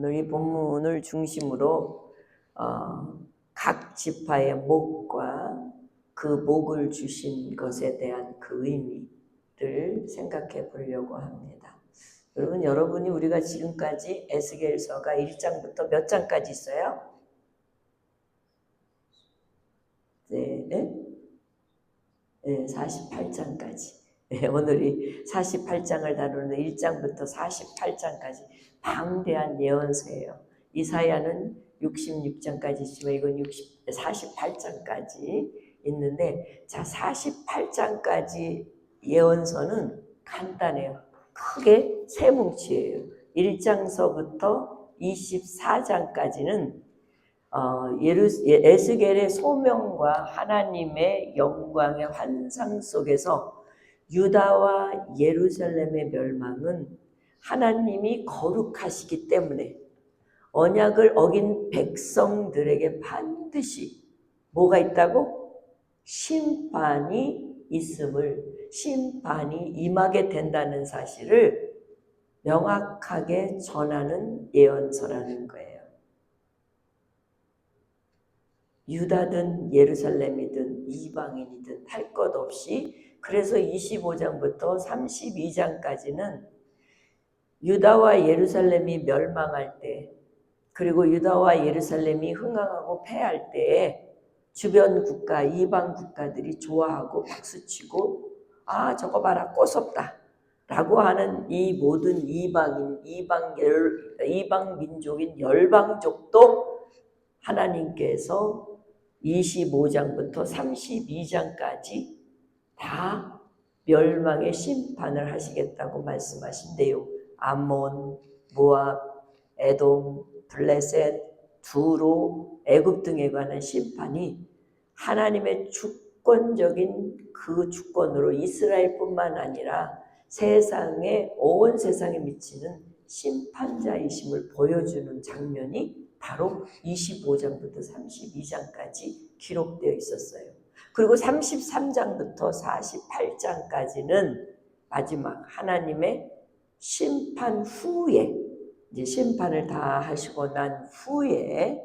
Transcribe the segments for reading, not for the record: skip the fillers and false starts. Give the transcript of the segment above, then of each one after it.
오늘 이 본문을 중심으로 각 지파의 목과 그 목을 주신 것에 대한 그 의미를 생각해 보려고 합니다. 여러분이 우리가 지금까지 에스겔서가 1장부터 몇 장까지 있어요? 네, 48장까지. 오늘이 48장을 다루는 1장부터 48장까지 방대한 예언서예요. 이사야는 66장까지 있지만 이건 48장까지 있는데, 자, 48장까지 예언서는 간단해요. 크게 세 뭉치예요. 1장서부터 24장까지는 에스겔의 소명과 하나님의 영광의 환상 속에서 유다와 예루살렘의 멸망은 하나님이 거룩하시기 때문에 언약을 어긴 백성들에게 반드시 뭐가 있다고? 심판이 있음을, 심판이 임하게 된다는 사실을 명확하게 전하는 예언서라는 거예요. 유다든 예루살렘이든 이방인이든 할 것 없이, 그래서 25장부터 32장까지는 유다와 예루살렘이 멸망할 때, 그리고 유다와 예루살렘이 흥황하고 패할 때에 주변 국가, 이방 국가들이 좋아하고 박수치고 저거 봐라 꼬숩다 라고 하는 이 모든 이방 민족인 열방족도 하나님께서 25장부터 32장까지 다 멸망의 심판을 하시겠다고 말씀하신 내용, 암몬, 모압, 에돔, 블레셋, 두로, 애굽 등에 관한 심판이 하나님의 주권적인 그 주권으로 이스라엘뿐만 아니라 온 세상에 미치는 심판자이심을 보여주는 장면이 바로 25장부터 32장까지 기록되어 있었어요. 그리고 33장부터 48장까지는 마지막 하나님의 심판 후에, 이제 심판을 다 하시고 난 후에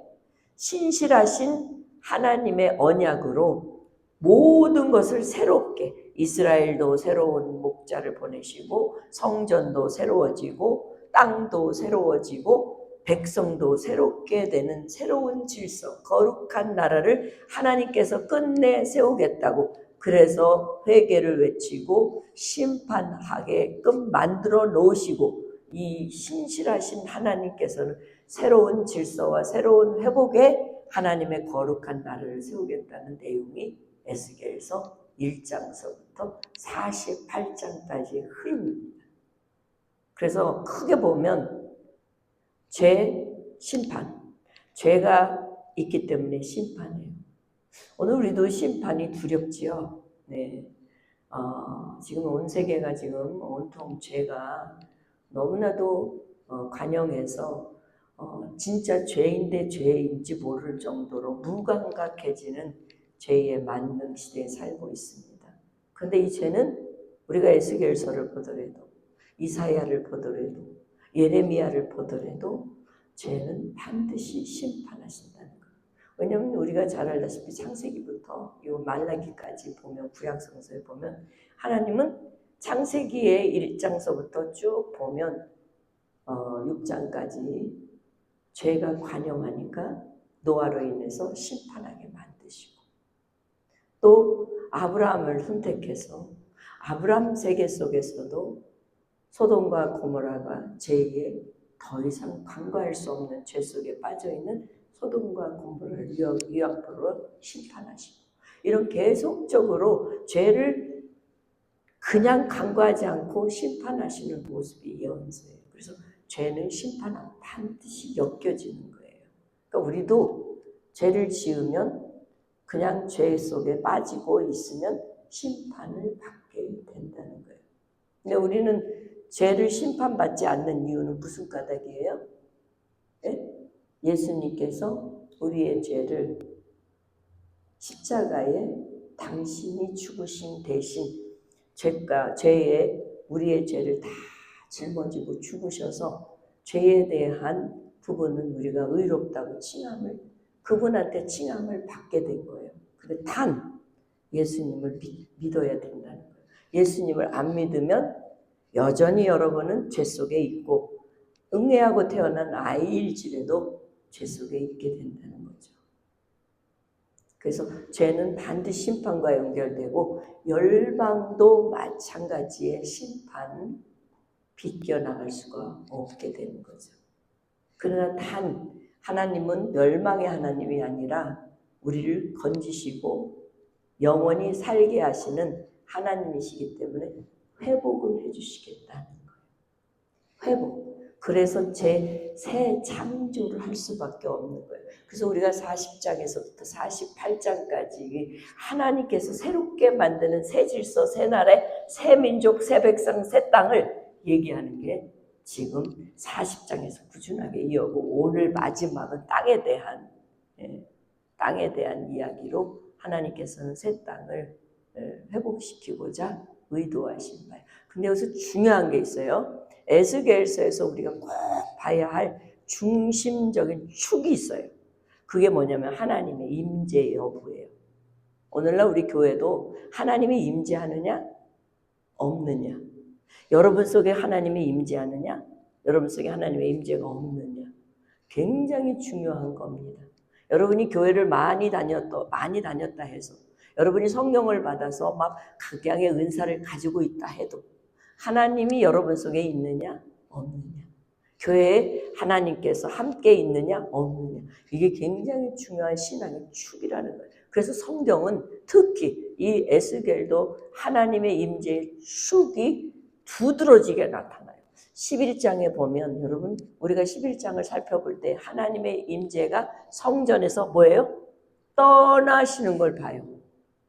신실하신 하나님의 언약으로 모든 것을 새롭게, 이스라엘도 새로운 목자를 보내시고 성전도 새로워지고 땅도 새로워지고 백성도 새롭게 되는 새로운 질서, 거룩한 나라를 하나님께서 끝내 세우겠다고, 그래서 회개를 외치고 심판하게끔 만들어 놓으시고, 이 신실하신 하나님께서는 새로운 질서와 새로운 회복에 하나님의 거룩한 나라를 세우겠다는 내용이 에스겔서 1장서부터 48장까지의 흐름입니다. 그래서 크게 보면 심판, 죄가 있기 때문에 심판이에요. 오늘 우리도 심판이 두렵지요. 네. 지금 온 세계가 지금 온통 죄가 너무나도 관영해서 진짜 죄인데 죄인지 모를 정도로 무감각해지는 죄의 만능 시대에 살고 있습니다. 그런데 이 죄는 우리가 에스겔서를 보더라도, 이사야를 보더라도, 예레미야를 보더라도 죄는 반드시 심판하신다는 거예요. 왜냐하면 우리가 잘 알다시피 창세기부터 이 말라기까지 보면, 구약성서에 보면 하나님은 창세기의 1장서부터 쭉 보면 6장까지 죄가 관영하니까 노아로 인해서 심판하게 만드시고, 또 아브라함을 선택해서 아브라함 세계 속에서도 소돔과 고모라가 죄에 더 이상 간과할 수 없는 죄 속에 빠져있는 소돔과 고모라를 유황불로 심판하시고, 이런 계속적으로 죄를 그냥 간과하지 않고 심판하시는 모습이 예언서예요. 그래서 죄는 심판은 반드시 엮여지는 거예요. 그러니까 우리도 죄를 지으면 그냥 죄 속에 빠지고 있으면 심판을 받게 된다는 거예요. 근데 우리는 죄를 심판받지 않는 이유는 무슨 까닭이에요? 네? 예수님께서 우리의 죄를 십자가에 당신이 죽으신 대신 우리의 죄를 다 짊어지고 죽으셔서 죄에 대한 그분은 우리가 의롭다고 그분한테 칭함을 받게 된 거예요. 근데 단 예수님을 믿어야 된다는 거예요. 예수님을 안 믿으면 여전히 여러분은 죄 속에 있고 응애하고 태어난 아이일지라도 죄 속에 있게 된다는 거죠. 그래서 죄는 반드시 심판과 연결되고 열방도 마찬가지의 심판 비껴나갈 수가 없게 되는 거죠. 그러나 단 하나님은 멸망의 하나님이 아니라 우리를 건지시고 영원히 살게 하시는 하나님이시기 때문에 회복을 해주시겠다는 거예요. 회복. 그래서 새 창조를 할 수밖에 없는 거예요. 그래서 우리가 40장에서부터 48장까지 하나님께서 새롭게 만드는 새 질서, 새 나라, 새 민족, 새 백성, 새 땅을 얘기하는 게 지금 40장에서 꾸준하게 이어오고 오늘 마지막은 땅에 대한 이야기로 하나님께서는 새 땅을 회복시키고자 의도하신 바예요. 근데 여기서 중요한 게 있어요. 에스겔서에서 우리가 꼭 봐야 할 중심적인 축이 있어요. 그게 뭐냐면 하나님의 임재 여부예요. 오늘날 우리 교회도 하나님이 임재하느냐 없느냐, 여러분 속에 하나님이 임재하느냐 여러분 속에 하나님의 임재가 없느냐, 굉장히 중요한 겁니다. 여러분이 교회를 많이 다녔다 해서 여러분이 성령을 받아서 막 각양의 은사를 가지고 있다 해도 하나님이 여러분 속에 있느냐 없느냐, 교회에 하나님께서 함께 있느냐 없느냐, 이게 굉장히 중요한 신앙의 축이라는 거예요. 그래서 성경은 특히 이 에스겔도 하나님의 임재의 축이 두드러지게 나타나요. 11장에 보면 여러분 우리가 11장을 살펴볼 때 하나님의 임재가 성전에서 뭐예요? 떠나시는 걸 봐요.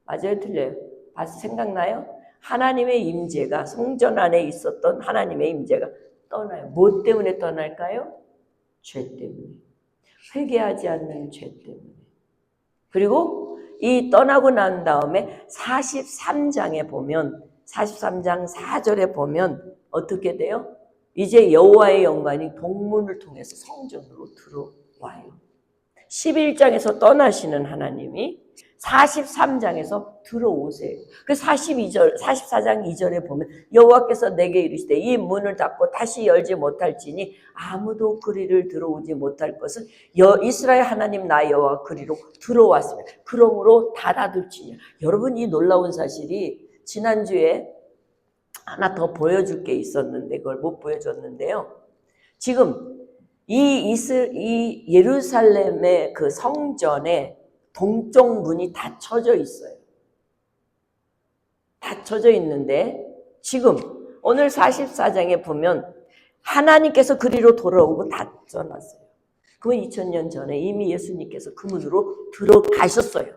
맞아요? 틀려요? 봐서 생각나요? 하나님의 임재가 성전 안에 있었던 하나님의 임재가 떠나요. 뭐 때문에 떠날까요? 죄 때문에. 회개하지 않는 죄 때문에. 그리고 이 떠나고 난 다음에 43장에 보면 43장 4절에 보면 어떻게 돼요? 이제 여호와의 영광이 동문을 통해서 성전으로 들어와요. 11장에서 떠나시는 하나님이 43장에서 들어오세요. 그 44장 2절에 보면 여호와께서 내게 이르시되 이 문을 닫고 다시 열지 못할지니 아무도 그리를 들어오지 못할 것은 이스라엘 하나님 나 여호와 그리로 들어왔습니다. 그러므로 닫아둘지냐. 여러분 이 놀라운 사실이 지난주에 하나 더 보여줄 게 있었는데 그걸 못 보여줬는데요. 지금 이 예루살렘의 그 성전에 동쪽 문이 닫혀져 있어요. 닫혀져 있는데 지금 오늘 44장에 보면 하나님께서 그리로 돌아오고 닫혀놨어요. 그건 2000년 전에 이미 예수님께서 그 문으로 들어가셨어요.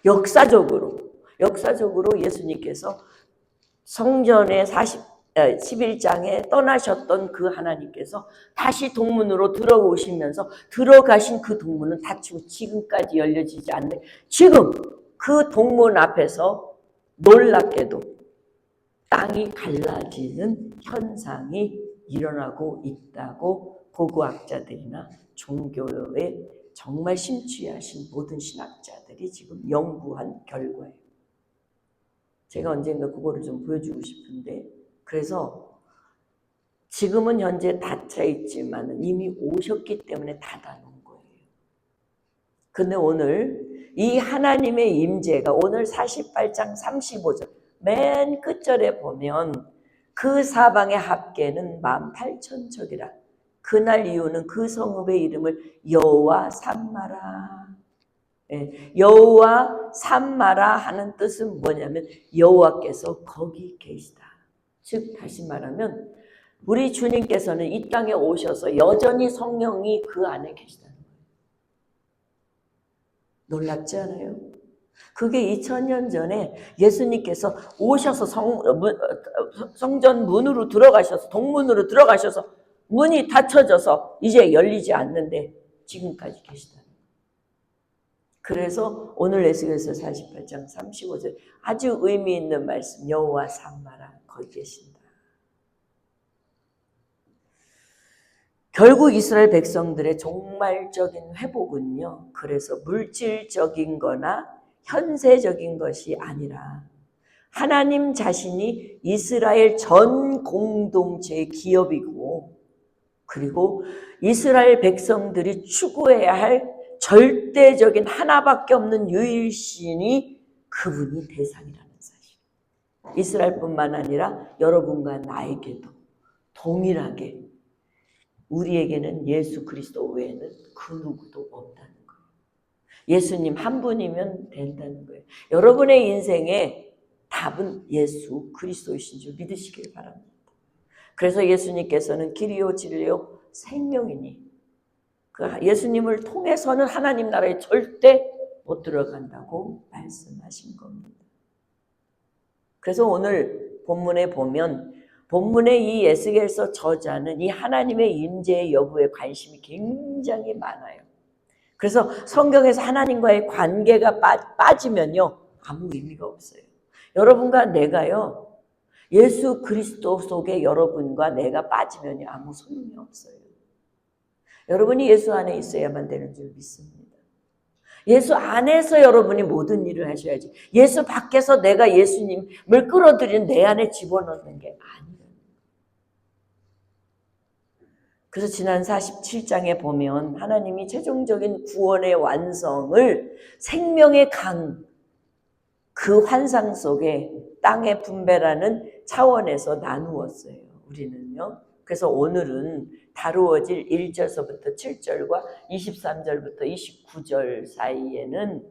역사적으로 예수님께서 성전의 11장에 떠나셨던 그 하나님께서 다시 동문으로 들어오시면서 들어가신 그 동문은 닫히고 지금까지 열려지지 않는, 지금 그 동문 앞에서 놀랍게도 땅이 갈라지는 현상이 일어나고 있다고 고고학자들이나 종교에 정말 심취하신 모든 신학자들이 지금 연구한 결과예요. 제가 언젠가 그거를 좀 보여주고 싶은데, 그래서 지금은 현재 닫혀 있지만 이미 오셨기 때문에 닫아놓은 거예요. 근데 오늘 이 하나님의 임재가 오늘 48장 35절 맨 끝절에 보면 그 사방의 합계는 18,000척이라. 그날 이유는 그 성읍의 이름을 여호와 삼마라. 여호와 삼마라 하는 뜻은 뭐냐면 여호와께서 거기 계시다. 즉 다시 말하면 우리 주님께서는 이 땅에 오셔서 여전히 성령이 그 안에 계시다는 거예요. 놀랍지 않아요? 그게 2000년 전에 예수님께서 오셔서 성전 문으로 들어가셔서 동문으로 들어가셔서 문이 닫혀져서 이제 열리지 않는데 지금까지 계시다는 거예요. 그래서 오늘 에스겔서 48장 35절 아주 의미 있는 말씀, 여호와 삼마라 거기 계신다. 결국 이스라엘 백성들의 종말적인 회복은요, 그래서 물질적인 거나 현세적인 것이 아니라 하나님 자신이 이스라엘 전 공동체의 기업이고, 그리고 이스라엘 백성들이 추구해야 할 절대적인 하나밖에 없는 유일신이 그분이 대상이라는 사실. 이스라엘뿐만 아니라 여러분과 나에게도 동일하게 우리에게는 예수 그리스도 외에는 그 누구도 없다는 거예요. 예수님 한 분이면 된다는 거예요. 여러분의 인생의 답은 예수 그리스도이신 줄 믿으시길 바랍니다. 그래서 예수님께서는 길이요 진리요 생명이니 그 예수님을 통해서는 하나님 나라에 절대 못 들어간다고 말씀하신 겁니다. 그래서 오늘 본문에 보면 본문의 이 에스겔서 저자는 이 하나님의 임재 여부에 관심이 굉장히 많아요. 그래서 성경에서 하나님과의 관계가 빠지면요 아무 의미가 없어요. 여러분과 내가요 예수 그리스도 속에 여러분과 내가 빠지면 아무 소용이 없어요. 여러분이 예수 안에 있어야만 되는 줄 믿습니다. 예수 안에서 여러분이 모든 일을 하셔야지. 예수 밖에서 내가 예수님을 끌어들이는 내 안에 집어넣는 게 아니에요. 그래서 지난 47장에 보면 하나님이 최종적인 구원의 완성을 생명의 강, 그 환상 속에 땅의 분배라는 차원에서 나누었어요. 우리는요. 그래서 오늘은 다루어질 1절서부터 7절과 23절부터 29절 사이에는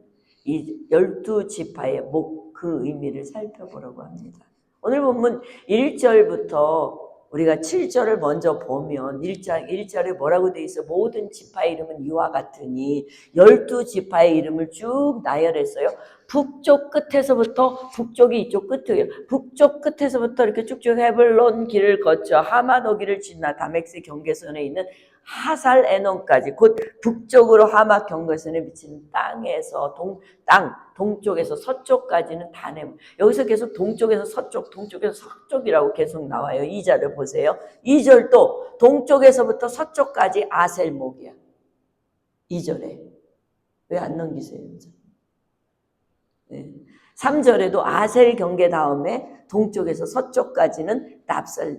이 12지파의 목, 그 의미를 살펴보려고 합니다. 오늘 본문 1절부터 우리가 7절을 먼저 보면 1절에 뭐라고 돼 있어? 모든 지파의 이름은 이와 같으니 12지파의 이름을 쭉 나열했어요. 북쪽 끝에서부터, 북쪽이 이쪽 끝이에요. 북쪽 끝에서부터 이렇게 쭉쭉 헤블론 길을 거쳐 하마노 길을 지나 다메섹 경계선에 있는 하살 에논까지, 곧 북쪽으로 하마 경계선에 비치는 땅에서 동쪽에서 서쪽까지는 다넴. 여기서 계속 동쪽에서 서쪽, 동쪽에서 서쪽이라고 계속 나와요. 2절을 보세요. 2절도 동쪽에서부터 서쪽까지 아셀목이야. 2절에. 왜 안 넘기세요? 3절에도 아셀 경계 다음에 동쪽에서 서쪽까지는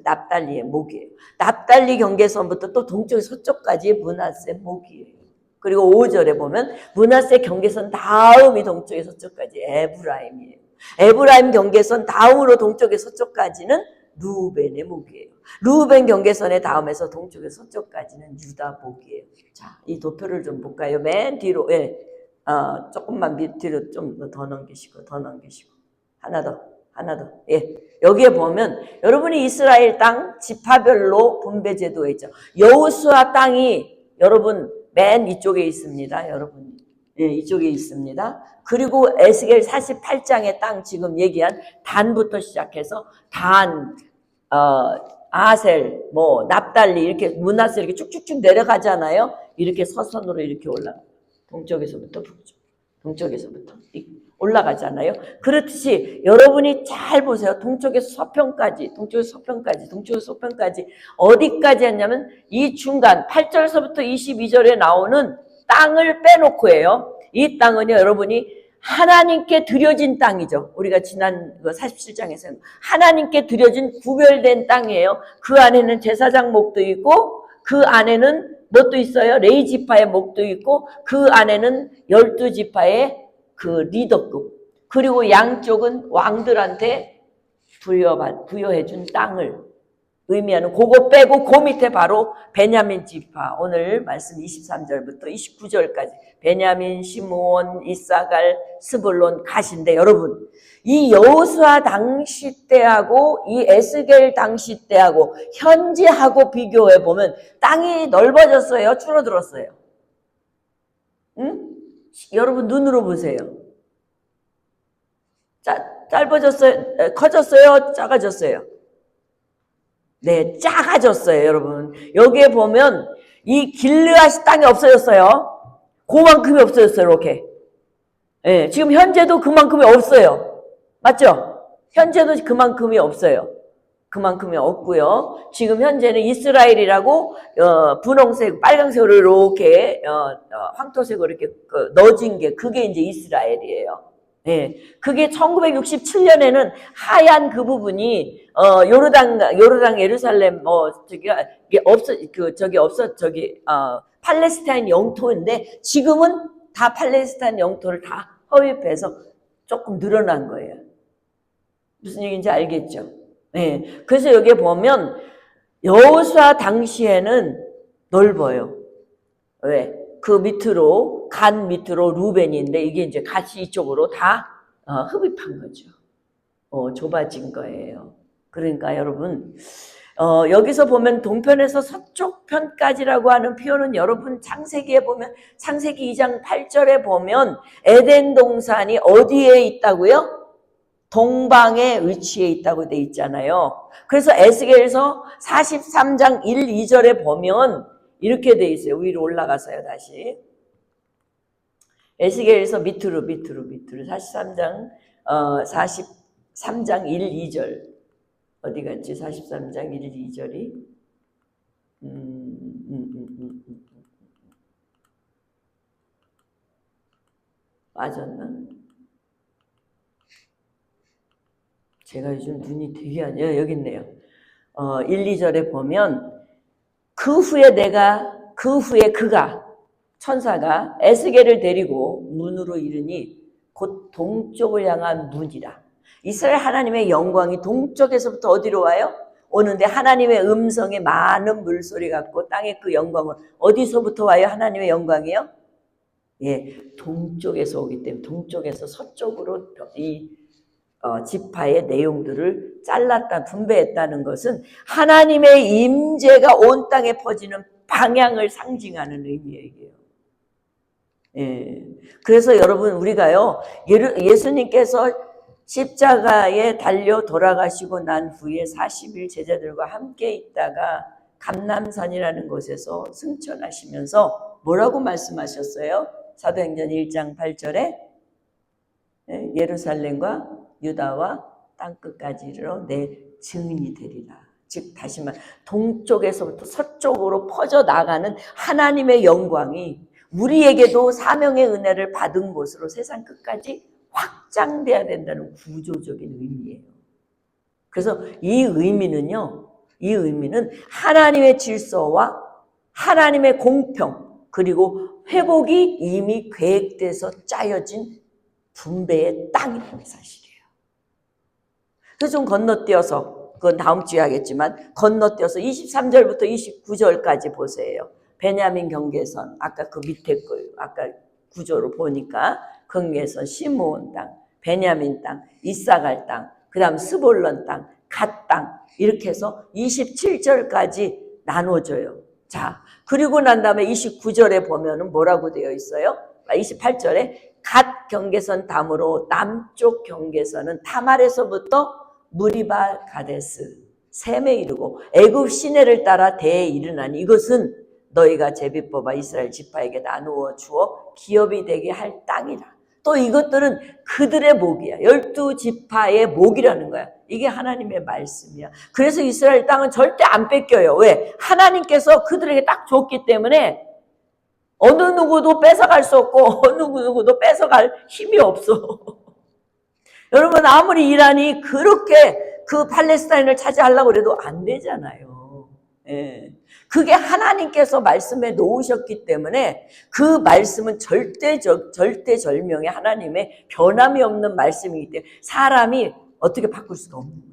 납달리의 목이에요. 납달리 경계선부터 또 동쪽에서 서쪽까지의 므낫세 목이에요. 그리고 5절에 보면 므낫세 경계선 다음이 동쪽에서 서쪽까지 에브라임이에요. 에브라임 경계선 다음으로 동쪽에서 서쪽까지는 루벤의 목이에요. 루벤 경계선의 다음에서 동쪽에서 서쪽까지는 유다 목이에요. 자, 이 도표를 좀 볼까요? 맨 뒤로, 조금만 밑으로 좀 더 넘기시고, 하나 더. 예. 여기에 보면 여러분이 이스라엘 땅 지파별로 분배 제도가 있죠. 여호수아 땅이 여러분 맨 이쪽에 있습니다. 여러분. 예, 이쪽에 있습니다. 그리고 에스겔 48장의 땅 지금 얘기한 단부터 시작해서 단, 아셀, 납달리 이렇게 므낫세 이렇게 쭉쭉쭉 내려가잖아요. 이렇게 서선으로 이렇게 올라가요. 동쪽에서부터 북쪽, 동쪽에서부터 올라가잖아요. 그렇듯이 여러분이 잘 보세요. 동쪽에서 서편까지 어디까지 했냐면 이 중간 8절서부터 22절에 나오는 땅을 빼놓고 해요. 이 땅은요, 여러분이 하나님께 드려진 땅이죠. 우리가 지난 47장에서 하나님께 드려진 구별된 땅이에요. 그 안에는 제사장 목도 있고 그 안에는 뭣도 있어요? 레위지파의 목도 있고 그 안에는 12지파의 그 리더급, 그리고 양쪽은 왕들한테 부여해준 땅을 의미하는 그거 빼고 그 밑에 바로 베냐민 지파, 오늘 말씀 23절부터 29절까지 베냐민, 시므온, 이사갈, 스불론, 갓인데 여러분 이 여호수아 당시 때하고 이 에스겔 당시 때하고 현재하고 비교해 보면 땅이 넓어졌어요? 줄어들었어요? 응? 여러분 눈으로 보세요. 짧아졌어요? 커졌어요? 작아졌어요? 네, 작아졌어요, 여러분. 여기에 보면 이 길르앗 땅이 없어졌어요. 그만큼이 없어졌어요, 이렇게. 네, 지금 현재도 그만큼이 없어요. 맞죠? 현재도 그만큼이 없어요. 그만큼이 없고요. 지금 현재는 이스라엘이라고 분홍색, 빨강색으로 이렇게 황토색으로 이렇게 넣어진 게 그게 이제 이스라엘이에요. 예, 그게 1967년에는 하얀 그 부분이 요르단 예루살렘 팔레스타인 영토인데 지금은 다 팔레스타인 영토를 다 허입해서 조금 늘어난 거예요. 무슨 얘기인지 알겠죠? 네. 그래서 여기에 보면 여호수아 당시에는 넓어요. 왜? 그 밑으로 간 밑으로 루벤인데 이게 이제 같이 이쪽으로 다 흡입한 거죠. 좁아진 거예요. 그러니까 여러분 여기서 보면 동편에서 서쪽 편까지라고 하는 표현은 여러분 창세기에 보면 창세기 2장 8절에 보면 에덴 동산이 어디에 있다고요? 동방에 위치해 있다고 돼 있잖아요. 그래서 에스겔서 43장 1, 2절에 보면 이렇게 돼 있어요. 위로 올라가서요, 다시. 에스겔서 밑으로 43장 1, 2절. 어디 갔지? 43장 1, 2절이. 빠졌나? 제가 요즘 눈이 되게 안 좋아요. 여기 있네요. 1, 2절에 보면 그 후에 그가 천사가 에스겔을 데리고 문으로 이르니 곧 동쪽을 향한 문이라. 이스라엘 하나님의 영광이 동쪽에서부터 어디로 와요? 오는데 하나님의 음성에 많은 물소리 같고 땅의 그 영광은 어디서부터 와요? 하나님의 영광이요? 예, 동쪽에서 오기 때문에 동쪽에서 서쪽으로 이 지파의 내용들을 잘랐다 분배했다는 것은 하나님의 임재가 온 땅에 퍼지는 방향을 상징하는 의미예요. 예. 그래서 여러분 우리가요 예수님께서 십자가에 달려 돌아가시고 난 후에 40일 제자들과 함께 있다가 감람산이라는 곳에서 승천하시면서 뭐라고 말씀하셨어요? 사도행전 1장 8절에 예루살렘과 유다와 땅끝까지 이르러 내 증인이 되리라. 즉 다시 말 동쪽에서부터 서쪽으로 퍼져 나가는 하나님의 영광이 우리에게도 사명의 은혜를 받은 곳으로 세상 끝까지 확장돼야 된다는 구조적인 의미예요. 그래서 이 의미는 하나님의 질서와 하나님의 공평 그리고 회복이 이미 계획돼서 짜여진 분배의 땅이라는 사실이에요. 그래서 좀 건너뛰어서 그건 다음 주에 하겠지만 건너뛰어서 23절부터 29절까지 보세요. 베냐민 경계선 아까 그 밑에 거 아까 구조로 보니까 경계선 시므온 땅, 베냐민 땅, 이사갈 땅, 그 다음 스볼론 땅, 갓 땅 이렇게 해서 27절까지 나눠져요. 자, 그리고 난 다음에 29절에 보면은 뭐라고 되어 있어요? 28절에 갓 경계선 다음으로 남쪽 경계선은 타말에서부터 무리바 가데스 셈에 이르고 애굽 시내를 따라 대에 이르나니 이것은 너희가 제비 뽑아 이스라엘 지파에게 나누어 주어 기업이 되게 할 땅이라. 또 이것들은 그들의 목이야. 12지파의 목이라는 거야. 이게 하나님의 말씀이야. 그래서 이스라엘 땅은 절대 안 뺏겨요. 왜? 하나님께서 그들에게 딱 줬기 때문에 어느 누구도 뺏어갈 수 없고 어느 누구도 뺏어갈 힘이 없어. 여러분 아무리 이란이 그렇게 그 팔레스타인을 차지하려고 해도 안 되잖아요. 예. 그게 하나님께서 말씀해 놓으셨기 때문에 그 말씀은 절대절명의 하나님의 변함이 없는 말씀이기 때문에 사람이 어떻게 바꿀 수가 없는 거예요.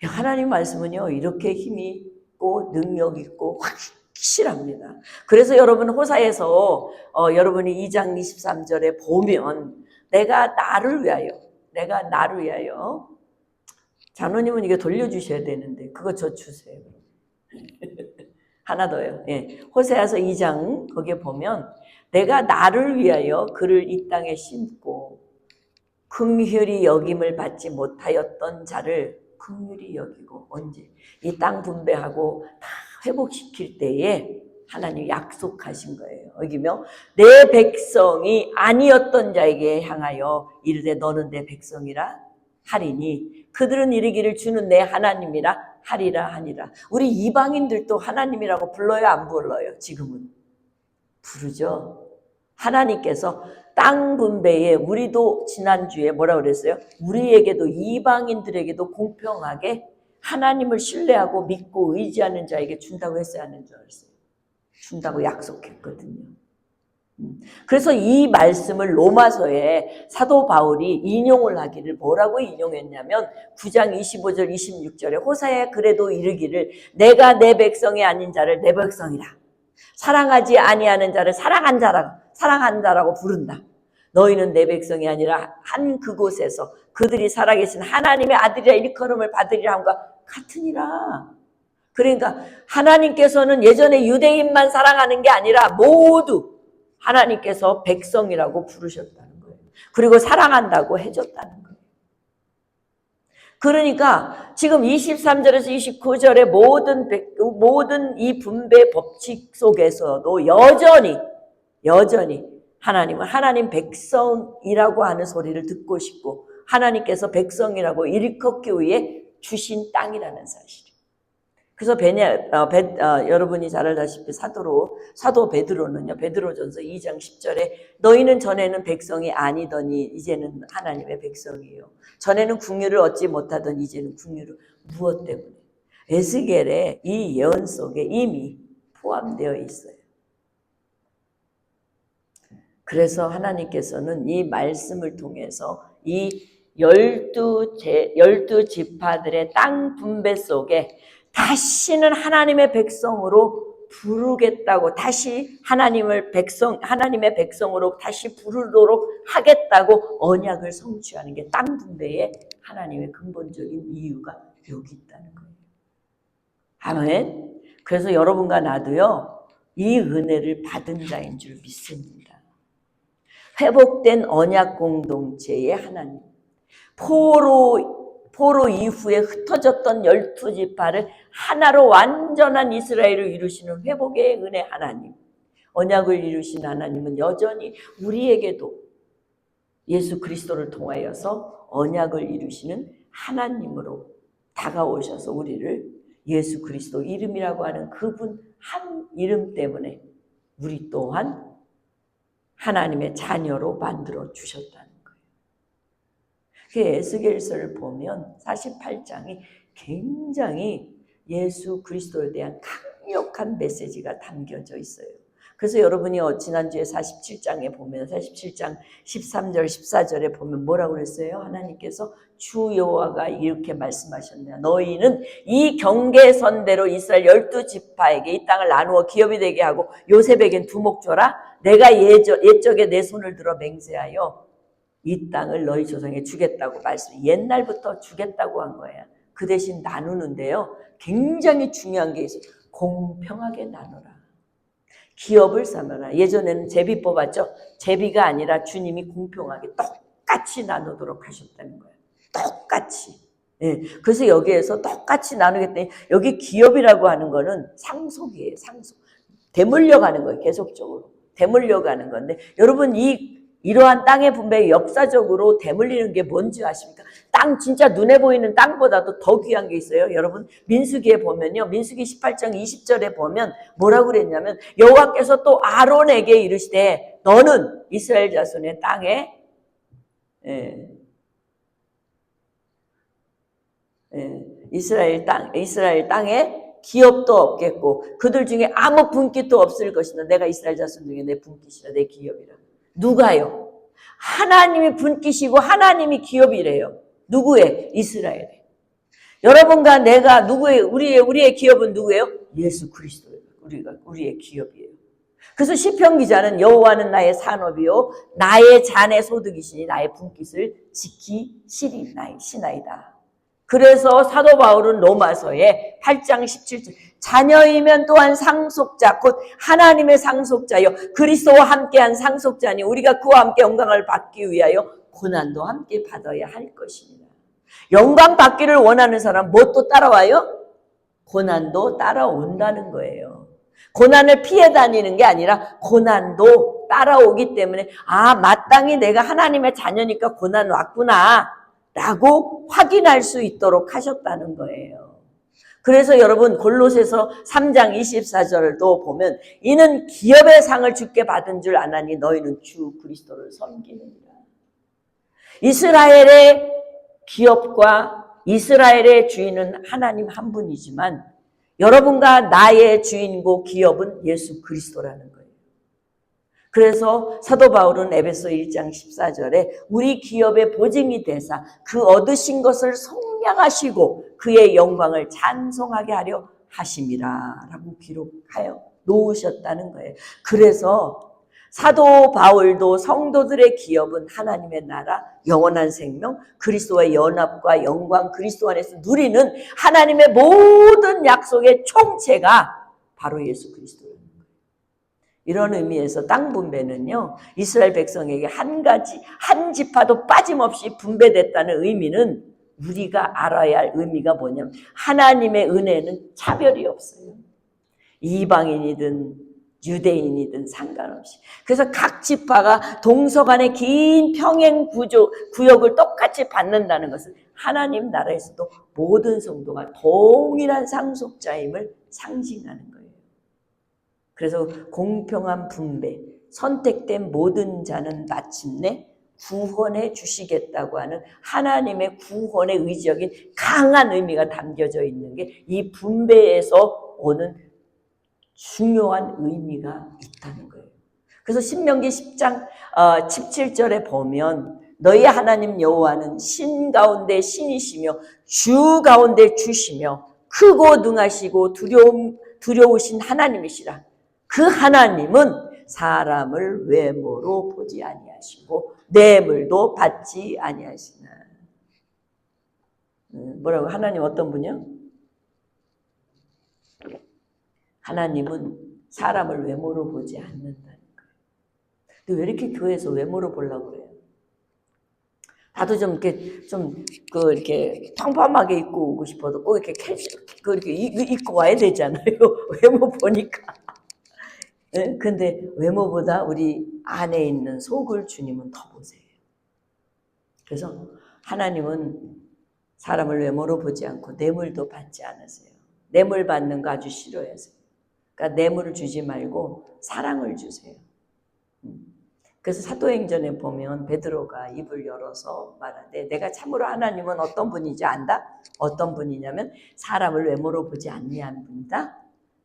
하나님 말씀은요 이렇게 힘이 있고 능력 있고 확실합니다. 그래서 여러분 호사에서 여러분이 2장 23절에 보면 내가 나를 위하여 장로님은 이거 돌려주셔야 되는데 그거 저 주세요. 하나 더요. 예. 호세아서 2장 거기에 보면 내가 나를 위하여 그를 이 땅에 심고 긍휼히 여김을 받지 못하였던 자를 긍휼히 여기고 언제 이 땅 분배하고 다 회복시킬 때에 하나님 약속하신 거예요. 여기며 내 백성이 아니었던 자에게 향하여 이르되 너는 내 백성이라 하리니 그들은 이르기를 주는 내 하나님이라 하리라 하니라. 우리 이방인들도 하나님이라고 불러요, 안 불러요? 지금은 부르죠. 하나님께서 땅 분배에 우리도 지난주에 뭐라 그랬어요? 우리에게도 이방인들에게도 공평하게 하나님을 신뢰하고 믿고 의지하는 자에게 준다고 했어야 하는 줄 알았어요. 준다고 약속했거든요. 그래서 이 말씀을 로마서에 사도 바울이 인용을 하기를 뭐라고 인용했냐면 9장 25절 26절에 호사야 그래도 이르기를 내가 내 백성이 아닌 자를 내 백성이라 사랑하지 아니하는 자를 사랑한 자라고 부른다. 너희는 내 백성이 아니라 한 그곳에서 그들이 살아계신 하나님의 아들이라 일컬음을 받으리라 함과 같으니라. 그러니까 하나님께서는 예전에 유대인만 사랑하는 게 아니라 모두 하나님께서 백성이라고 부르셨다는 거예요. 그리고 사랑한다고 해줬다는 거예요. 그러니까 지금 23절에서 29절의 모든 이 분배 법칙 속에서도 여전히 하나님은 하나님 백성이라고 하는 소리를 듣고 싶고 하나님께서 백성이라고 일컫기 위해 주신 땅이라는 사실이에요. 그래서 여러분이 잘 알다시피 사도 베드로는요, 베드로전서 2장 10절에 너희는 전에는 백성이 아니더니 이제는 하나님의 백성이에요. 전에는 궁유를 얻지 못하던 이제는 궁유를 무엇 때문에? 에스겔의 이 예언 속에 이미 포함되어 있어요. 그래서 하나님께서는 이 말씀을 통해서 이 12지파들의 땅 분배 속에 다시는 하나님의 백성으로 부르겠다고 다시 하나님의 백성으로 다시 부르도록 하겠다고 언약을 성취하는 게 땅 분배의 하나님의 근본적인 이유가 여기 있다는 거예요. 아멘. 그래서 여러분과 나도요, 이 은혜를 받은 자인 줄 믿습니다. 회복된 언약 공동체의 하나님, 포로 이후에 흩어졌던 12지파를 하나로 완전한 이스라엘을 이루시는 회복의 은혜 하나님, 언약을 이루신 하나님은 여전히 우리에게도 예수 그리스도를 통하여서 언약을 이루시는 하나님으로 다가오셔서 우리를 예수 그리스도 이름이라고 하는 그분 한 이름 때문에 우리 또한 하나님의 자녀로 만들어 주셨다는 거예요. 그 에스겔서를 보면 48장이 굉장히 예수 그리스도에 대한 강력한 메시지가 담겨져 있어요. 그래서 여러분이 지난주에 47장에 보면 47장 13절 14절에 보면 뭐라고 그랬어요? 하나님께서 주 여호와가 이렇게 말씀하셨네요. 너희는 이 경계선대로 이스라엘 12지파에게 이 땅을 나누어 기업이 되게 하고 요셉에겐 두목 줘라. 내가 옛적에 내 손을 들어 맹세하여 이 땅을 너희 조상에 주겠다고 옛날부터 주겠다고 한 거예요. 그 대신 나누는데요, 굉장히 중요한 게 있어요. 공평하게 나누라. 기업을 삼아라. 예전에는 제비 뽑았죠. 제비가 아니라 주님이 공평하게 똑같이 나누도록 하셨다는 거예요. 똑같이. 예. 그래서 여기에서 똑같이 나누겠다니, 여기 기업이라고 하는 거는 상속이에요. 상속. 대물려 가는 거예요. 계속적으로. 대물려 가는 건데, 여러분 이러한 땅의 분배에 역사적으로 대물리는 게 뭔지 아십니까? 땅, 진짜 눈에 보이는 땅보다도 더 귀한 게 있어요. 여러분 민수기에 보면요, 민수기 18장 20절에 보면 뭐라고 그랬냐면 여호와께서 또 아론에게 이르시되 너는 이스라엘 자손의 땅에 이스라엘 땅에 기업도 없겠고 그들 중에 아무 분깃도 없을 것이다. 내가 이스라엘 자손 중에 내 분깃이라 내 기업이라. 누가요? 하나님이 분깃이고 하나님이 기업이래요. 누구의? 이스라엘의. 여러분과 내가 누구의? 우리의 기업은 누구예요? 예수 그리스도예요. 우리의 기업이에요. 그래서 시편 기자는 여호와는 나의 산업이요 나의 잔의 소득이시니 나의 분깃을 지키시나이다. 그래서 사도 바울은 로마서에 8장 17절 자녀이면 또한 상속자 곧 하나님의 상속자요 그리스도와 함께한 상속자니 우리가 그와 함께 영광을 받기 위하여 고난도 함께 받아야 할 것입니다. 영광 받기를 원하는 사람 뭣도 따라와요? 고난도 따라온다는 거예요. 고난을 피해 다니는 게 아니라 고난도 따라오기 때문에 마땅히 내가 하나님의 자녀니까 고난 왔구나. 라고 확인할 수 있도록 하셨다는 거예요. 그래서 여러분 골로새서 3장 24절도 보면 이는 기업의 상을 주께 받은 줄 아나니 너희는 주 그리스도를 섬기느니라. 이스라엘의 기업과 이스라엘의 주인은 하나님 한 분이지만 여러분과 나의 주인고 기업은 예수 그리스도라는 거예요. 그래서 사도 바울은 에베소 1장 14절에 우리 기업의 보증이 되사 그 얻으신 것을 성량하시고 그의 영광을 찬송하게 하려 하심이라 라고 기록하여 놓으셨다는 거예요. 그래서 사도 바울도 성도들의 기업은 하나님의 나라, 영원한 생명, 그리스도의 연합과 영광, 그리스도 안에서 누리는 하나님의 모든 약속의 총체가 바로 예수 그리스도예요. 이런 의미에서 땅 분배는요, 이스라엘 백성에게 한 가지, 한 지파도 빠짐없이 분배됐다는 의미는 우리가 알아야 할 의미가 뭐냐면 하나님의 은혜는 차별이 없어요. 이방인이든 유대인이든 상관없이. 그래서 각 지파가 동서간의 긴 평행 구역을 똑같이 받는다는 것은 하나님 나라에서도 모든 성도가 동일한 상속자임을 상징하는 거예요. 그래서 공평한 분배, 선택된 모든 자는 마침내 구원해 주시겠다고 하는 하나님의 구원의 의지적인 강한 의미가 담겨져 있는 게 이 분배에서 오는 중요한 의미가 있다는 거예요. 그래서 신명기 10장 17절에 보면 너희 하나님 여호와는 신 가운데 신이시며 주 가운데 주시며 크고 능하시고 두려우신 하나님이시라. 그 하나님은 사람을 외모로 보지 아니하시고 뇌물도 받지 아니하시나. 뭐라고? 하나님 어떤 분이요? 하나님은 사람을 외모로 보지 않는다는 거예요. 근데 왜 이렇게 교회에서 외모로 보려고 그래요? 나도 좀 이렇게 평범하게 입고 오고 싶어도 꼭 이렇게 이렇게 입고 와야 되잖아요. 외모 보니까. 네? 근데 외모보다 우리 안에 있는 속을 주님은 더 보세요. 그래서 하나님은 사람을 외모로 보지 않고 뇌물도 받지 않으세요. 뇌물 받는 거 아주 싫어하세요. 그러니까 뇌물을 주지 말고 사랑을 주세요. 그래서 사도행전에 보면 베드로가 입을 열어서 말하되 내가 참으로 하나님은 어떤 분인지 안다? 어떤 분이냐면 사람을 외모로 보지 아니한 분이다.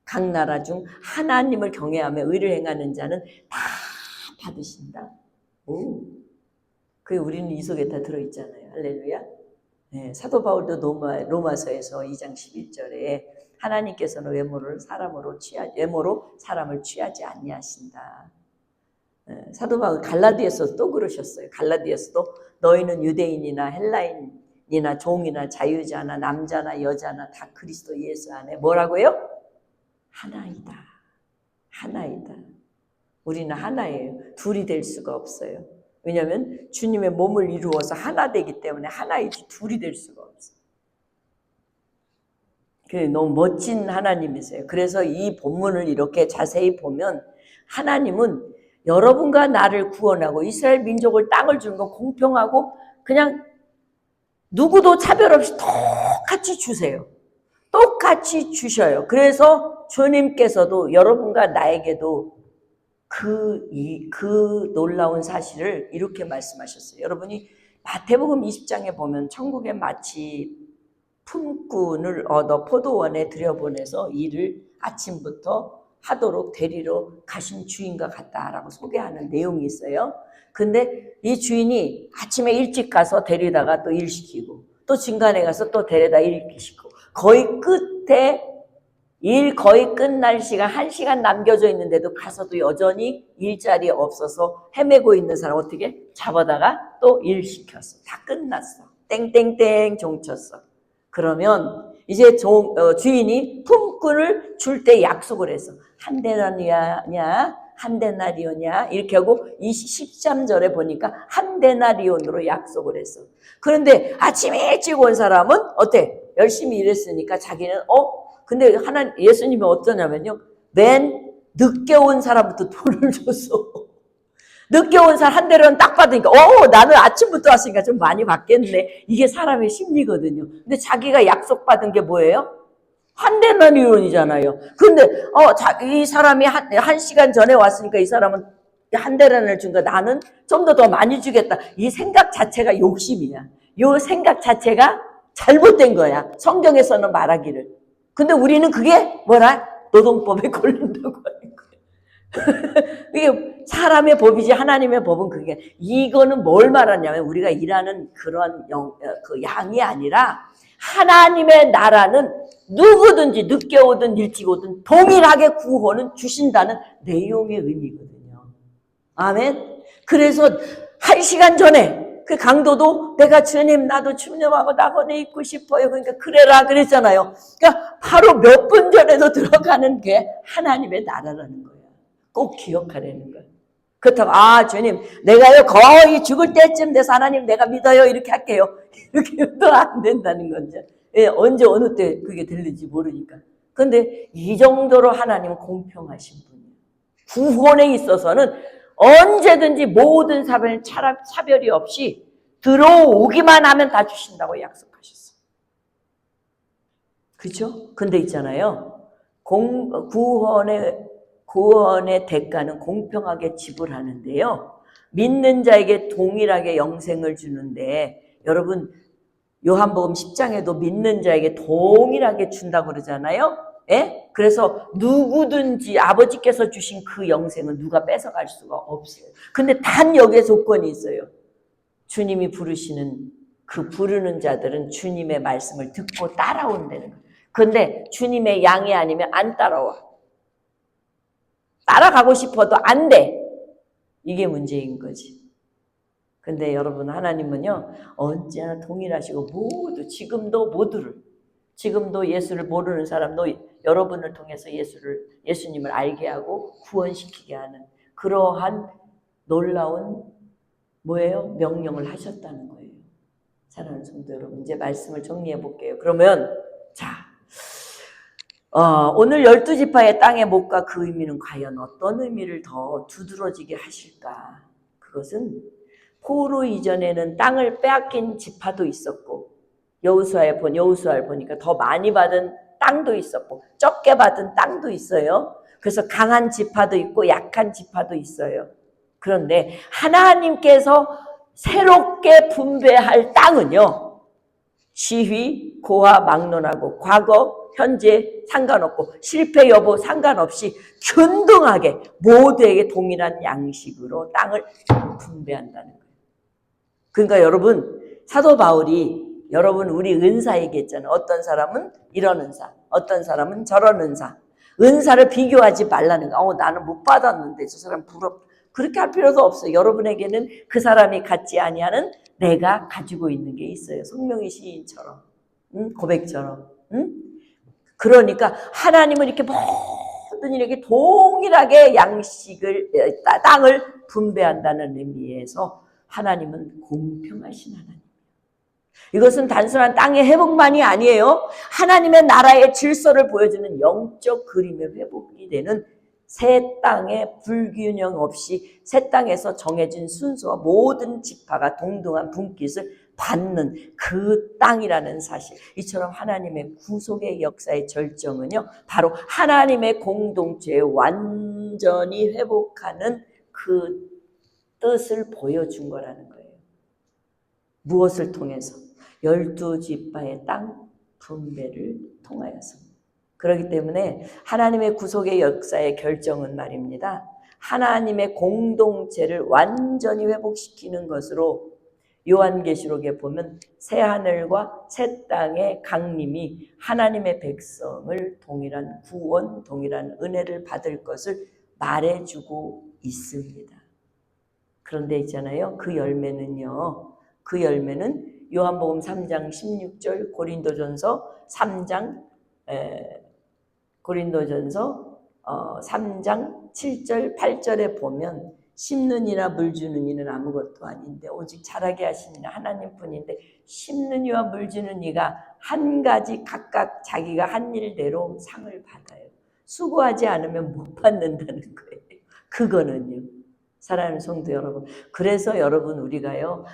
각 나라 중 하나님을 경외하며 의를 행하는 자는 다 받으신다. 오, 그게 우리는 이 속에 다 들어있잖아요. 할렐루야. 네, 사도 바울도 로마서에서 2장 11절에 하나님께서는 외모로 사람을 취하지 아니하신다. 사도 바울 갈라디아서 또 그러셨어요. 갈라디아서도 너희는 유대인이나 헬라인이나 종이나 자유자나 남자나 여자나 다 그리스도 예수 안에 뭐라고요? 하나이다. 하나이다. 우리는 하나예요. 둘이 될 수가 없어요. 왜냐하면 주님의 몸을 이루어서 하나 되기 때문에 하나이지 둘이 될 수가 없어요. 너무 멋진 하나님이세요. 그래서 이 본문을 이렇게 자세히 보면 하나님은 여러분과 나를 구원하고 이스라엘 민족을 땅을 주는 건 공평하고 그냥 누구도 차별 없이 똑같이 주세요. 똑같이 주셔요. 그래서 주님께서도 여러분과 나에게도 그 놀라운 사실을 이렇게 말씀하셨어요. 여러분이 마태복음 20장에 보면 천국에 마치 품꾼을 얻어 포도원에 들여보내서 일을 아침부터 하도록 데리러 가신 주인과 같다라고 소개하는 내용이 있어요. 근데 이 주인이 아침에 일찍 가서 데리다가 또 일시키고 또 중간에 가서 또 데려다 일시키고 거의 끝에 일 거의 끝날 시간 1시간 남겨져 있는데도 가서도 여전히 일자리 없어서 헤매고 있는 사람 어떻게 잡아다가 또 일 시켰어. 다 끝났어. 땡땡땡 종쳤어. 그러면 이제 주인이 품꾼을 줄 때 약속을 했어. 한 데나리오냐 한 데나리오냐 이렇게 하고 13절에 보니까 한 데나리온으로 약속을 했어. 그런데 아침에 일찍 온 사람은 어때? 열심히 일했으니까 자기는 근데 예수님이 어떠냐면요. 맨 늦게 온 사람부터 돈을 줬어. 늦게 온 사람 한 대로는 딱 받으니까 나는 아침부터 왔으니까 좀 많이 받겠네. 이게 사람의 심리거든요. 근데 자기가 약속받은 게 뭐예요? 한 대만 이론이잖아요. 근데 이 사람이 한 시간 전에 왔으니까 이 사람은 한 대란을 준 거 나는 좀 더 많이 주겠다. 이 생각 자체가 욕심이야. 이 생각 자체가 잘못된 거야. 성경에서는 말하기를. 근데 우리는 그게 뭐라? 노동법에 걸린다고 하는 거야. 이게 사람의 법이지 하나님의 법은 그게. 이거는 뭘 말하냐면 우리가 일하는 그런 그 양이 아니라 하나님의 나라는 누구든지 늦게 오든 일찍 오든 동일하게 구원은 주신다는 내용의 의미거든요. 아멘. 그래서 1시간 전에 그 강도도 내가 주님 나도 주님하고 낙원에 있고 싶어요. 그러니까 그래라 그랬잖아요. 그러니까 바로 몇 분 전에도 들어가는 게 하나님의 나라라는 거예요. 꼭 기억하라는 거예요. 그렇다고 주님 내가요 거의 죽을 때쯤 돼서 하나님 내가 믿어요 이렇게 할게요. 이렇게도 안 된다는 거죠. 예, 언제 어느 때 그게 들릴지 모르니까. 그런데 이 정도로 하나님은 공평하신 분이에요. 구원에 있어서는 언제든지 모든 차별이 없이 들어오기만 하면 다 주신다고 약속하셨어요. 그렇죠? 근데 있잖아요. 구원의 대가는 공평하게 지불하는데요. 믿는 자에게 동일하게 영생을 주는데 여러분 요한복음 10장에도 믿는 자에게 동일하게 준다고 그러잖아요. 예? 그래서 누구든지 아버지께서 주신 그 영생은 누가 뺏어갈 수가 없어요. 근데 단 여기에 조건이 있어요. 주님이 부르시는 그 부르는 자들은 주님의 말씀을 듣고 따라온다는 거예요. 그런데 주님의 양이 아니면 안 따라와. 따라가고 싶어도 안 돼. 이게 문제인 거지. 근데 여러분 하나님은요 언제나 동일하시고 모두 지금도 예수를 모르는 사람도 여러분을 통해서 예수님을 알게 하고 구원시키게 하는 그러한 놀라운 뭐예요? 명령을 하셨다는 거예요. 사랑하는 성도 여러분 이제 말씀을 정리해 볼게요. 그러면 오늘 12지파의 땅의 목과 그 의미는 과연 어떤 의미를 더 두드러지게 하실까? 그것은 포로 이전에는 땅을 빼앗긴 지파도 있었고 여호수아를 보니까 더 많이 받은 땅도 있었고 적게 받은 땅도 있어요. 그래서 강한 지파도 있고 약한 지파도 있어요. 그런데 하나님께서 새롭게 분배할 땅은요. 지휘, 고하, 막론하고 과거, 현재 상관없고 실패 여부 상관없이 균등하게 모두에게 동일한 양식으로 땅을 분배한다는 거예요. 그러니까 여러분 사도 바울이 우리 은사 얘기했잖아요. 어떤 사람은 이런 은사, 어떤 사람은 저런 은사. 은사를 비교하지 말라는 거. 나는 못 받았는데 저 사람 부럽다. 그렇게 할 필요도 없어요. 여러분에게는 그 사람이 갖지 아니하는 내가 가지고 있는 게 있어요. 성명의 시인처럼, 고백처럼. 그러니까 하나님은 이렇게 모든 이에게 동일하게 땅을 분배한다는 의미에서 하나님은 공평하신 하나님. 이것은 단순한 땅의 회복만이 아니에요. 하나님의 나라의 질서를 보여주는 영적 그림의 회복이 되는 새 땅의 불균형 없이 새 땅에서 정해진 순서와 모든 지파가 동등한 분깃을 받는 그 땅이라는 사실. 이처럼 하나님의 구속의 역사의 절정은요. 바로 하나님의 공동체에 완전히 회복하는 그 뜻을 보여준 거라는 거예요. 무엇을 통해서? 12지파의 땅 분배를 통하여서. 그렇기 때문에 하나님의 구속의 역사의 결정은 말입니다. 하나님의 공동체를 완전히 회복시키는 것으로 요한계시록에 보면 새 하늘과 새 땅의 강림이 하나님의 백성을 동일한 구원, 동일한 은혜를 받을 것을 말해주고 있습니다. 그런데 있잖아요. 그 열매는 요한복음 3장 16절, 고린도전서 3장 7절, 8절에 보면 심는 이나 물 주는 이는 아무것도 아닌데 오직 자라게 하시는 하나님 뿐인데 심는 이와 물 주는 이가 한 가지 각각 자기가 한 일대로 상을 받아요. 수고하지 않으면 못 받는다는 거예요. 그거는요. 사랑하는 성도 여러분, 그래서 여러분 우리가요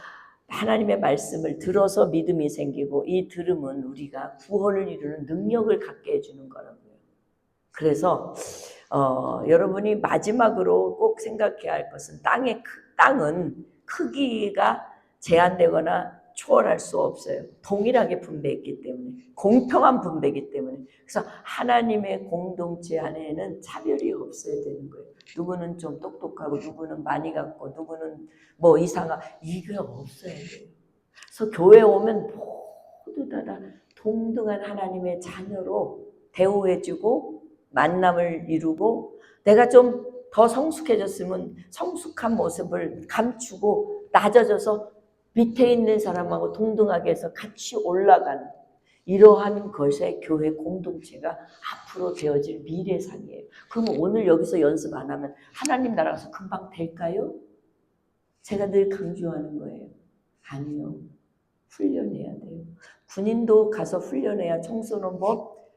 하나님의 말씀을 들어서 믿음이 생기고 이 들음은 우리가 구원을 이루는 능력을 갖게 해주는 거라고요. 그래서 여러분이 마지막으로 꼭 생각해야 할 것은 땅은 크기가 제한되거나 초월할 수 없어요. 동일하게 분배했기 때문에, 공평한 분배이기 때문에. 그래서 하나님의 공동체 안에는 차별이 없어야 되는 거예요. 누구는 좀 똑똑하고 누구는 많이 갖고 누구는 뭐 이상한, 이게 없어야 돼요. 그래서 교회 오면 모두 다 동등한 하나님의 자녀로 대우해주고 만남을 이루고, 내가 좀 더 성숙해졌으면 성숙한 모습을 감추고 낮아져서 밑에 있는 사람하고 동등하게 해서 같이 올라가는 이러한 것의 교회 공동체가 앞으로 되어질 미래상이에요. 그럼 오늘 여기서 연습 안 하면 하나님 나라 가서 금방 될까요? 제가 늘 강조하는 거예요. 아니요. 훈련해야 돼요. 군인도 가서 훈련해야 총 쏘는 법,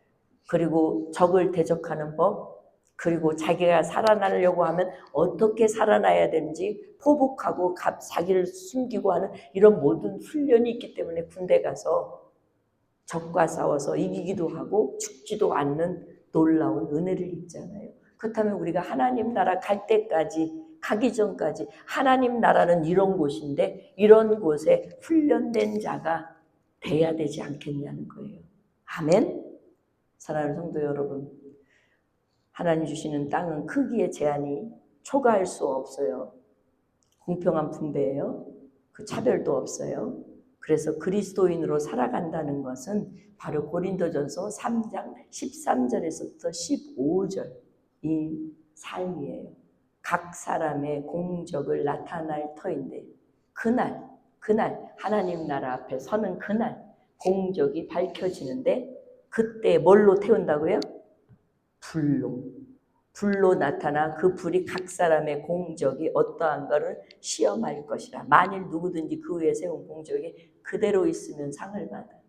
그리고 적을 대적하는 법, 그리고 자기가 살아나려고 하면 어떻게 살아나야 되는지 포복하고 자기를 숨기고 하는 이런 모든 훈련이 있기 때문에 군대 가서 적과 싸워서 이기기도 하고 죽지도 않는 놀라운 은혜를 입잖아요. 그렇다면 우리가 하나님 나라 갈 때까지, 가기 전까지 하나님 나라는 이런 곳인데 이런 곳에 훈련된 자가 돼야 되지 않겠냐는 거예요. 아멘. 사랑하는 성도 여러분, 하나님 주시는 땅은 크기의 제한이 초과할 수 없어요. 공평한 분배예요. 그 차별도 없어요. 그래서 그리스도인으로 살아간다는 것은 바로 고린도전서 3장 13절에서부터 15절 이 삶이에요. 각 사람의 공적을 나타날 터인데 그날 하나님 나라 앞에 서는 그날 공적이 밝혀지는데, 그때 뭘로 태운다고요? 불로 나타나 그 불이 각 사람의 공적이 어떠한 것을 시험할 것이라. 만일 누구든지 그 위에 세운 공적이 그대로 있으면 상을 받아요.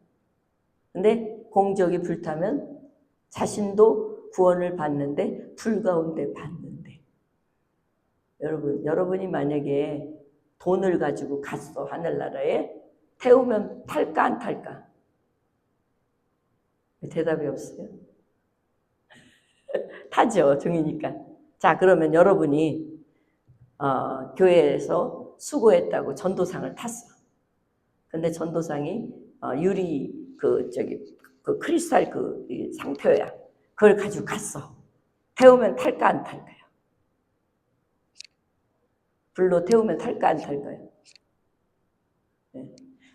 근데 공적이 불타면 자신도 구원을 받는데 불 가운데 받는데. 여러분이 만약에 돈을 가지고 갔어 하늘나라에, 태우면 탈까 안 탈까? 대답이 없어요. 타죠. 종이니까. 자, 그러면 여러분이 교회에서 수고했다고 전도상을 탔어. 근데 전도상이 유리 그 크리스탈 그 상표야. 그걸 가지고 갔어. 태우면 탈까 안 탈까요? 불로 태우면 탈까 안 탈까요? 네.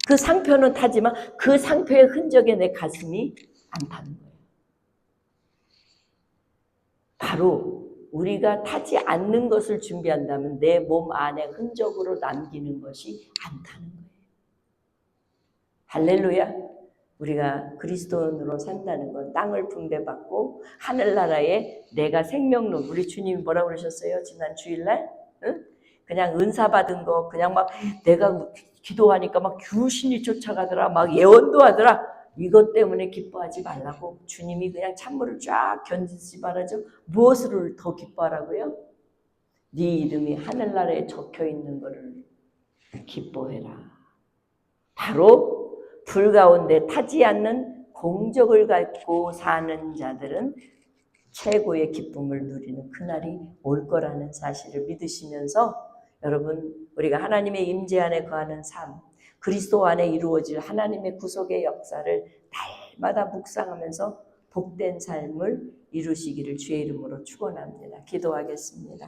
그 상표는 타지만 그 상표의 흔적에 내 가슴이 안 타는 거예요. 바로 우리가 타지 않는 것을 준비한다면 내 몸 안에 흔적으로 남기는 것이 안 타는 거예요. 할렐루야. 우리가 그리스도인으로 산다는 건 땅을 분배받고 하늘나라에 내가 생명론, 우리 주님이 뭐라고 그러셨어요? 지난 주일날? 응? 그냥 은사 받은 거 그냥 막 내가 기도하니까 막 귀신이 쫓아가더라, 막 예언도 하더라. 이것 때문에 기뻐하지 말라고. 주님이 그냥 찬물을 쫙 견디지 말아줘. 무엇을 더 기뻐하라고요? 네 이름이 하늘나라에 적혀있는 것을 기뻐해라. 바로 불 가운데 타지 않는 공적을 갖고 사는 자들은 최고의 기쁨을 누리는 그날이 올 거라는 사실을 믿으시면서, 여러분 우리가 하나님의 임재 안에 거하는 삶, 그리스도 안에 이루어질 하나님의 구속의 역사를 날마다 묵상하면서 복된 삶을 이루시기를 주의 이름으로 축원합니다. 기도하겠습니다.